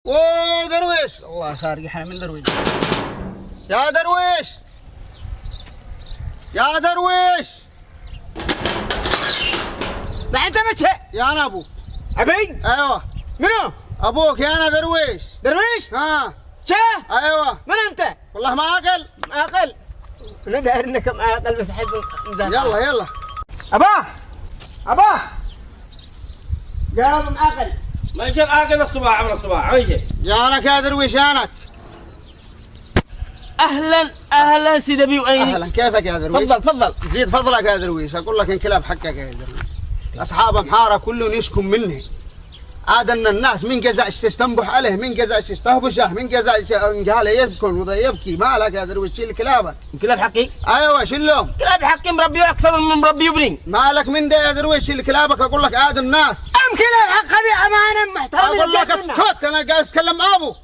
اوه درويش، الله خارج احنا من درويش. يا درويش يا درويش، ده انت متى؟ يا انا ابو. ابي؟ ايوه. منو؟ ابوك يا انا درويش. درويش؟ ها شا؟ ايوه. من انت؟ والله ما اقل. معقل؟ انا داير انك معقل بس احب مزاح. يلا يلا. اباه اباه جاب معقل. ما يشوف عاقل الصباح عمر الصباح عيش. جانك يا درويش جانك. اهلا اهلا سيدي ابي وأيني. اهلا كيفك يا درويش؟ تفضل تفضل. زيد فضلك يا درويش، اقول لك انكلاب حقك يا درويش. اصحاب محاره كلهم يشكم مني. عاد ان الناس من جزع تنبح عليه، من جزع تهبشه، من جزع قال يبكون وذا يبكي. مالك يا درويش؟ شيل كلابك. كلاب حقي؟ ايوه شيلهم. كلاب حقي مربي اكثر من مربي ابني. مالك من ده يا درويش؟ شيل كلابك. اقول لك عاد الناس. ام كلاب حقي امانه محترمين. اقول لك اسكت، انا قاعد اتكلم مع ابو.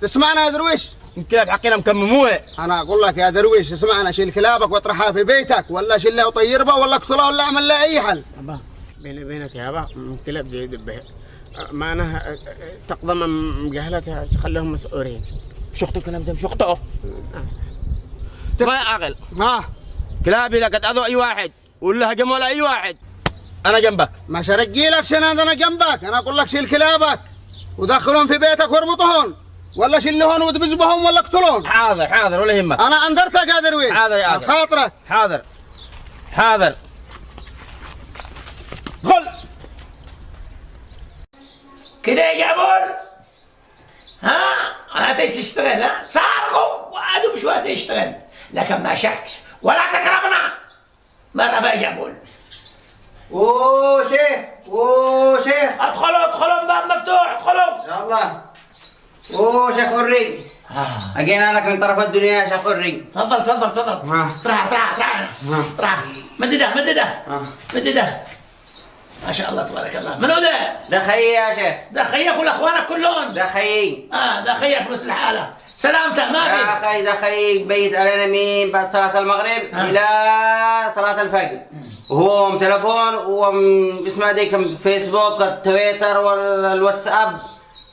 تسمعنا يا درويش؟ الكلاب حقنا مكمموه. انا اقول لك يا درويش اسمعنا، شيل كلابك واطرحها في بيتك، ولا شيلها وطيربها، ولا اقتلها، ولا اعمل لها اي حل. ابا بيني وبينك يا ابا كلاب زي دبه ما انا تقضم مجهلتها خليهم مسؤولين. شخطوا الكلام ده شخطوا. ما عقل. ها كلابي لقد اذوا اي واحد ولا هجموا على اي واحد. انا جنبك. ما شرقي لك شناد، انا جنبك. انا اقول لك شيل كلابك ودخلهم في بيتك واربطهم، ولا شلهم وتبزبهم، ولا اقتلهم. حاضر حاضر ولا يهمك. انا انذرتك يا درويش. حاضر يا عادل. خاطرك. حاضر حاضر. غل كده يا جابول. ها هتيجي تشتغل؟ ها سارقوا وقعدوا بشويه يشتغل، لكن ما شكش ولا تقربنا مره بقى جابول. اوه شيخ اوه شيخ، ادخلوا ادخلوا باب مفتوح ادخلوا. يلا. اوه شيخ حري، اجينا لك من طرف الدنيا يا شيخ حري. تفضل تفضل تفضل. طرح طرح طرح طرح. مدده مدده مدده. ما شاء الله تبارك الله. من هو ده؟ ده خيي يا شيخ. ده خيك ولا اخوانك كلهم؟ ده خيي. ده خيك بس الحاله. سلامته ما في. يا خي ده خيي بيت علينا من بعد صلاة المغرب إلى صلاة الفجر، وهو تلفون واسمه ديك فيسبوك التويتر والواتساب،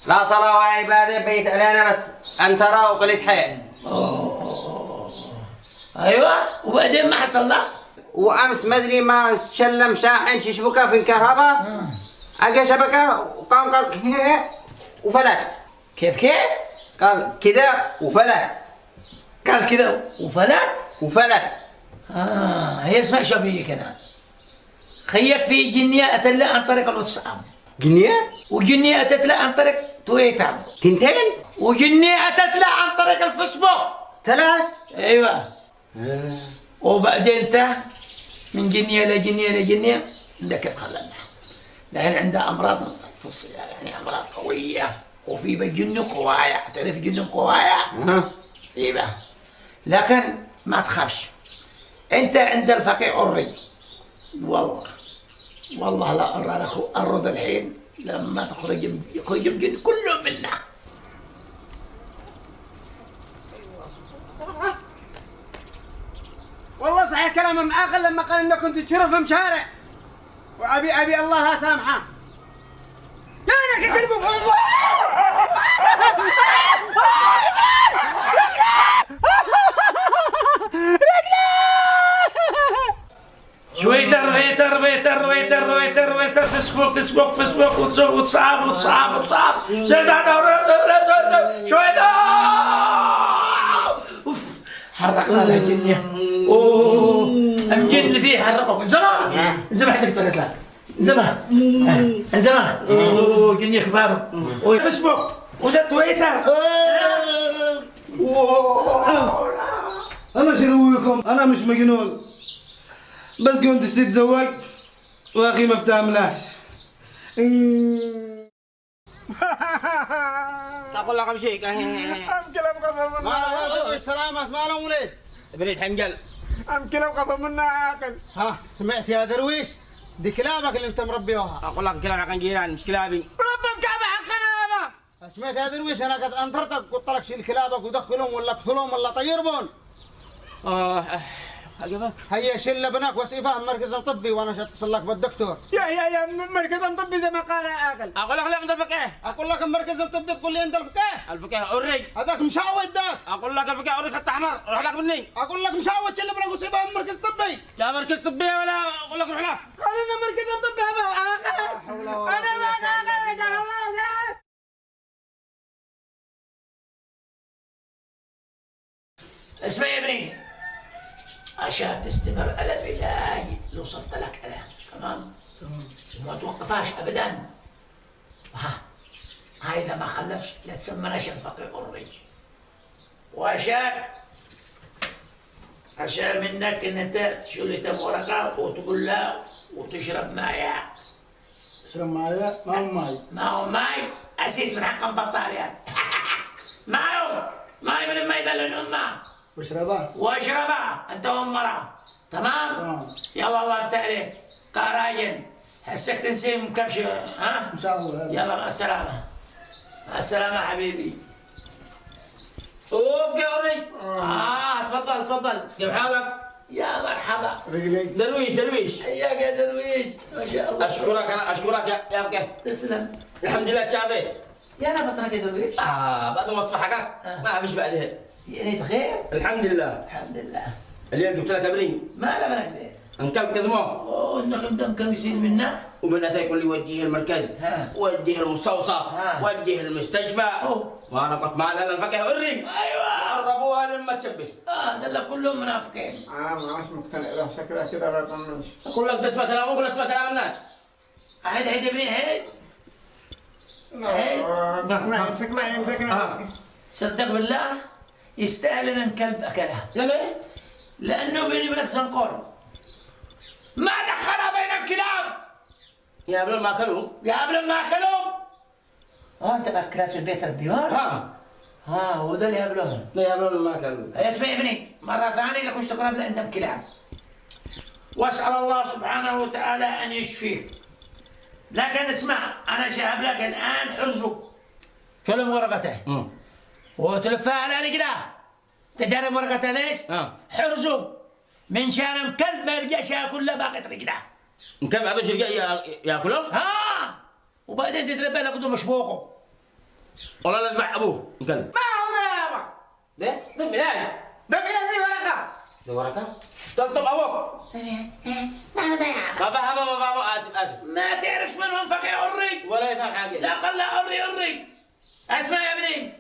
لا صلاة ولا عبادة، بيت علينا بس أن ترى وقلت حي. ايوه وبعدين ما حصل له؟ وامس ما ادري ما سلم شاحن شبكه في الكهرباء، اجى شبكه وقام قال وفلت. كيف كيف؟ قال كذا وفلت. قال كذا وفلت؟ وفلت. هي اسمها شبيك انا. خيك في جنيه اتت له عن طريق الواتساب. جنيه؟ وجنيه اتت له عن طريق تويتر. تنتين؟ وجنيه اتت له عن طريق الفيسبوك. 3. ايوه. وبعدين انت من جنيه لجنيه لجنيه ده كيف خلنا؟ لان عنده امراض يعني امراض قويه، وفي بجن قوايا. تعرف جن قوايا؟ في بقى. لكن ما تخافش، انت عند الفقيه الري. والله لا ارى لك الرضا الحين لما يخرج الجن كلهم منا. والله صحيح كلام معاقل لما قال انك كنت تشرف مشارع، وابي الله سامحه. يا انا كلب تويتر ويتر ويتر ويتر ويتر ويتر فيسبوك فيسبوك فيسبوك واتساب واتساب واتساب شوية حرقنا له الجنية. اوه الجن اللي فيه حرقه زمان زمان حسك تولد له زمان اوه جنية كبار وفيسبوك وده تويتر. أنا شنو بكم؟ أنا مش مجنون، بس كنت تتزوج وأخي ما افتهملاش. أقول لكم شيء ما سلامة ما لهم ولد. بريد حنقل. ام كلام قضى منا عاقل. ها سمعت يا درويش؟ دي كلابك اللي انت مربيوها. أقول لك كلام عن جيران مش كلابي. ربهم كعبة حقنا يا ما. سمعت يا درويش؟ انا قد انذرتك قلت لك شيل كلابك ودخلهم، ولا اقتلهم، ولا طيرهم. هيا شله بناك وصيفه مركز طبي وانا اتصل لك بالدكتور. يا مركز طبي زي ما قال عاقل. اقول لك عند الفقيه. اقول لك مركز طبي تقول لي عند الفقيه. الفقيه عري. هذاك مشاود ذاك. اقول لك الفقيه عري خط احمر، روح لك مني. اقول لك مشاود شله بناك وصيفه مركز طبي. لا مركز طبي ولا اقول لك روح لك. خلينا مركز طبي انا ما اسمع يا ابني، عشان تستمر على العلاج اللي وصفت لك عليه، تمام؟ وما توقفاش ابدا. ها اذا ما خلفش لا تسمناش الفقيه الري. عشان منك ان انت تشيل تم ورقه وتقول له وتشرب ماء. اشرب معايا؟ ما هو ماي. ما هو ماي اسيد من حق بطاريات. ماي من ما يدل امه. واشربها انت وامرأة. تمام؟ يلا الله يفتح عليك كراجل. هسك تنسيم كبش. ها؟ ان شاء الله. يلا مع السلامة. مع السلامة حبيبي. اوف يا وري. تفضل. كيف حالك؟ يا مرحبا. درويش. حياك يا درويش. ما شاء الله. اشكرك يا فقيه. تسلم. الحمد لله تشافيت. يا انا بطنك يا درويش. بعد ما اصبح حقك ما فيش بعدها. يعني بخير؟ الحمد لله. الحمد لله. اليوم جبت لك ابني. ما لا بلك ليه؟ انكلب كذموه. اوه انك مدمكم يصير منا. وبنته يقول لي وديه المركز، وديه المستوصف، وديه المستشفى. وانا قلت ما لنا الفقيه وري. ايوه. قربوها لما تشبه. دول كلهم منافقين. انا مش مقتنع له شكلها كذا ما يطمنش. اقول لك تسمع كلامك ولا تسمع كلام الناس؟ عيد ابني عيد. امسك معي. تصدق بالله يستاهل ان كلب اكلها. ليه؟ لانه بيني وبينك زنقور. ما دخلها بين الكلاب. يا ابن ما اكلوا. ما اكلوا. انت باكلها في البيت البيور؟ وذا اللي يابلون. لا يا ابن ما اكلوا. اسمع يا ابني، مرة ثانية لك وش تقرب لعندهم كلاب. واسأل الله سبحانه وتعالى أن يشفيك. لكن اسمع، أنا شاهد لك الآن حرزه. كلهم ورقته. وتلفها على كده. تدرب ورقته ليش؟ حرزه. من شان كلب ما يرجعش ياكل له باقي رجله. كلب ما يرجع ياكله؟ وبعدين تتربى لك قدام مشبوقه. والله لا تذبح ابوه كلب. ما هو ذا يابا. ليه؟ دم ميلاد. ذي ورقه. ذي ورقه؟ طب ابوك. ما فهم اسف. ما تعرف من هم فقيه الري. ولا يفهم حاجه. لا قل الري. اسمع يا ابني،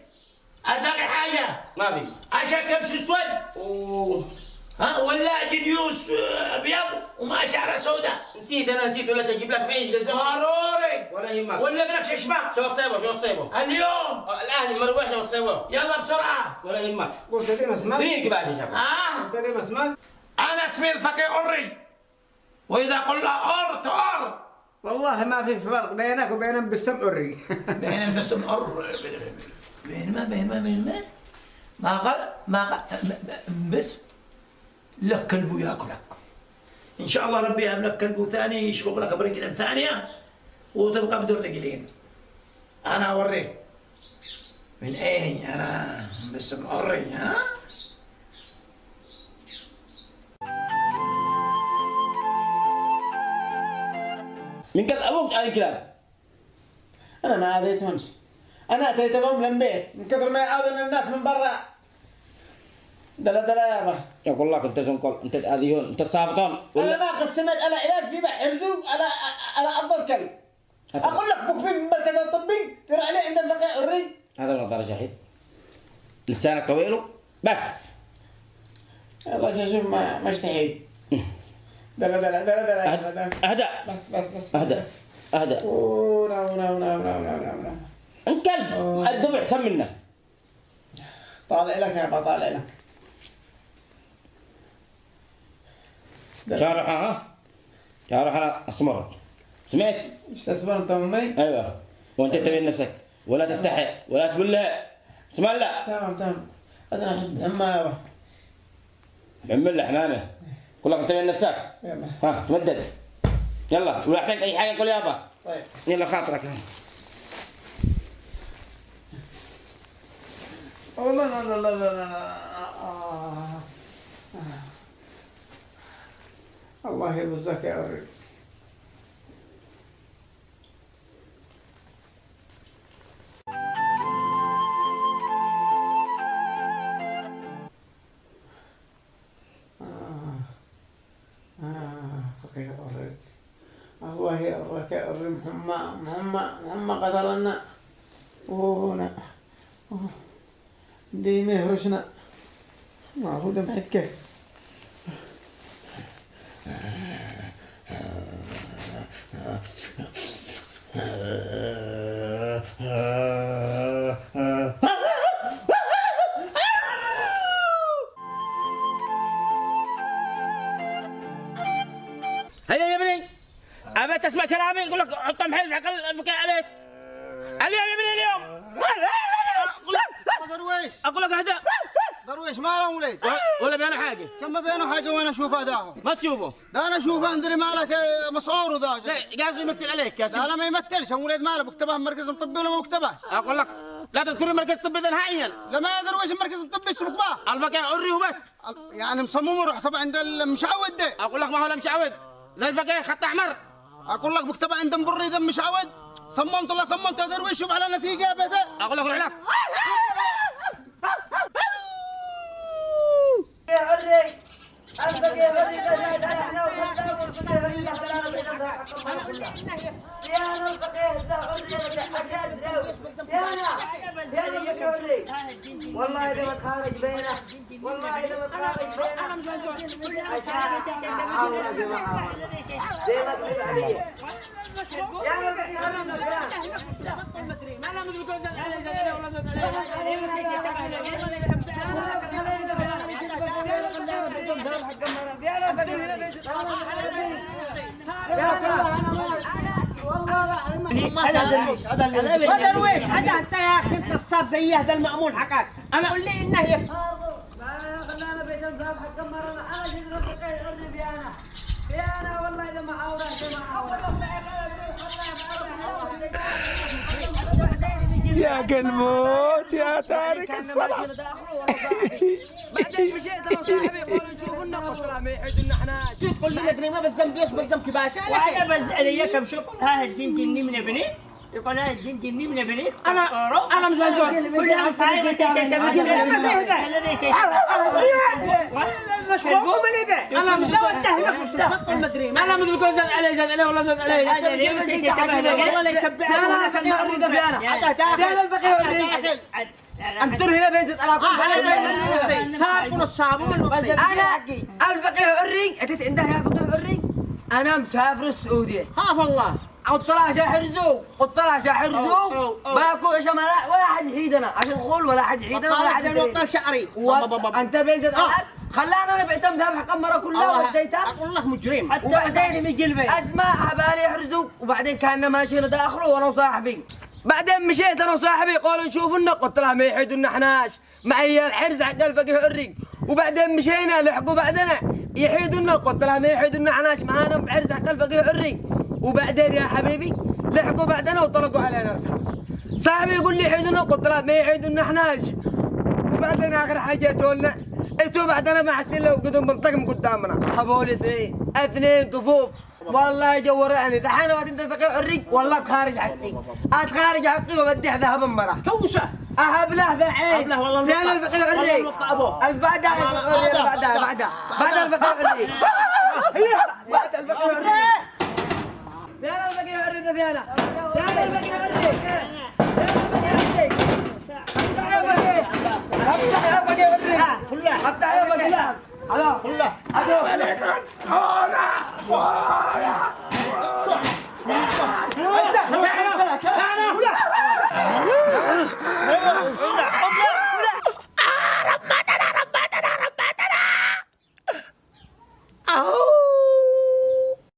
اداك حاجه. ما في. عشان كبش اسود. ولا جديوس ابيض وما شعره سوداء. نسيت ولا اجيب لك ايش ضروري. ولا يهمك. ولا ابنك ششمه. شو الصيبه؟ اليوم. الان المروه شو الصيبه؟ يلا بسرعه. ولا يهمك. قلت لي مسمى. دين كباش يا شباب. انت لي مسمى. انا اسمي الفقيه الري. واذا قلنا ار تار. والله ما في فرق بينك وبينهم بالسم الري. بين بسم ار. بين ما قال بس لك كلب ياكلك. ان شاء الله ربي يهب لك كلب ثاني يشبك لك برجل ثانيه وتبقى بدور رجلين. انا اوريك من عيني انا باسم الري. من كل ابوك على الكلاب. انا ما اذيتهمش. انا اتيتهم من بيت من كثر ما يعاودون الناس من برا. دلا يابا. اقول لك انت زنقل، انت تاذيون، انت تصافتون. انا ما قسمت على علاج في بحرزو على افضل كلب. اقول لك بك من المركز الطبي تروح عليه عند الفقيه الري. هذا نظاره شهيد. لسانك طويل بس. والله شوف ما اشتهيت. دلا اهدأ. بس اهدأ. لا. الكلب الدم احسن منه. طالع لك يا ابا طالع لك. شارح على اسمر. سمعت؟ ايش تصبر انت امي؟ ايوه. وانت تبين نفسك ولا تفتحي ولا تقول لا. اسمع لا. تمام. انا احس بهمه يابا. عمل له حمامه. قول لك انت تبين نفسك. يلا. تمدد. يلا ولا احتاج اي حاجه قول يابا. طيب. يلا خاطرك. والله لا. الله يرزقك يا ولد. فقيه أوريك الله يقرك يا أوري محمد قتلنا وهنا دي مهرشنا المفروض نحكي هيا يا ابني أبى تسمع كلامي يقول لك حط محرز عقل الفقيه عليك اليوم يا ابني اليوم درويش أقول لك اهدأ درويش ما لهم ولد ولا بينه حاجة كم بينه حاجه وانا اشوف هذاهم ما تشوفه ده انا اشوفه اندري مالك مسعور وذا قاعد يمثل عليك يا لا لا ما يمثلش ولد ماله بكتبه مركز طبي ولا ما بكتبه أقول لك لا تذكر المركز الطبي نهائيا لا ما درويش المركز الطبي ايش بكباه الفقيه عري وبس يعني مصمم روح طبعا عند المشعوذ ده أقول لك ما هو لا مشعوذ ذا الفقيه خط أحمر اقول لك بكتبه عند مبري ذا مشعوذ صممت الله صممت يا درويش شوف على نتيجه ابدا أقول لك روح لك والله إذا ما تخارج بينه والله إذا ما تخارج بينه عشان أعاون يا جماعة زي ما تقول علي يا ربي ودرويش هذا انت يا اخي نصاب زي هذا المأمون حقك انا قول لي انه خلانا بيت الذهب حق مرة انا جد ربك يقرب يا انا والله اذا ما عاورة يا كلموت يا تارك الصلاة. بعدين مشيت انا وصاحبي قالوا نشوف النقص طلع ما يحد ان احنا تقول لي ادري ما بالذنب ليش بالذنب كباشا وأنا بزعل إياك بشوف ها الدين جني من ابني يقول ها الدين جني من ابني انا مزعجون كل يوم صاير مشروب من اذا انا متوجه لك مش تفضل مدري انا مدري كل زاد علي ولا زاد علي والله يتبعنا انا خليني اريد فينا هذا الفقيه انتر هنا بيت على صابون الصابون انا الفقيه حري اتيت عنده يا فقيه حري انا مسافر السعوديه خاف الله وطلع شاحرزو باكو ايش ولا حد يحيدنا عشان دخول ولا حد يحيدنا ولا حد يطلع شعري انت بيزت خلانا انا بعتم ذهب حق المره كلها وديتها اقول لك مجرم وبعدين يجي البيت اسمع حبالي يحرزوا وبعدين كنا ماشيين داخله وانا وصاحبي بعدين مشيت انا وصاحبي قالوا نشوف النقط طلع ما يحيدوا احناش معي الحرز حق الفقيه حري وبعدين مشينا لحقوا بعدنا يحيدوا النقط طلع ما يحيدوا احناش معانا بحرز حق الفقيه حري وبعدين يا حبيبي لحقوا بعدنا وطلقوا علينا رصاص صاحبي يقول لي يحيدوا النقط طلع ما يحيدوا احناش وبعدين اخر حاجه تقولنا انتوا بعدنا مع السله وقدم بنطقم قدامنا حبول اثنين كفوف والله جورعني دحين وقت انت الفقيه حري والله تخارج حقي اتخارج حقي وبدي ذهب المره كوسه اهبله ذا عين والله فين الفقيه حري بعدها بعد الفقيه حري بعد الفقيه حري فين الفقيه حري ذا فينا فين الفقيه حري افتح يا فقيه حري كلها افتح يا فقيه كلها كلها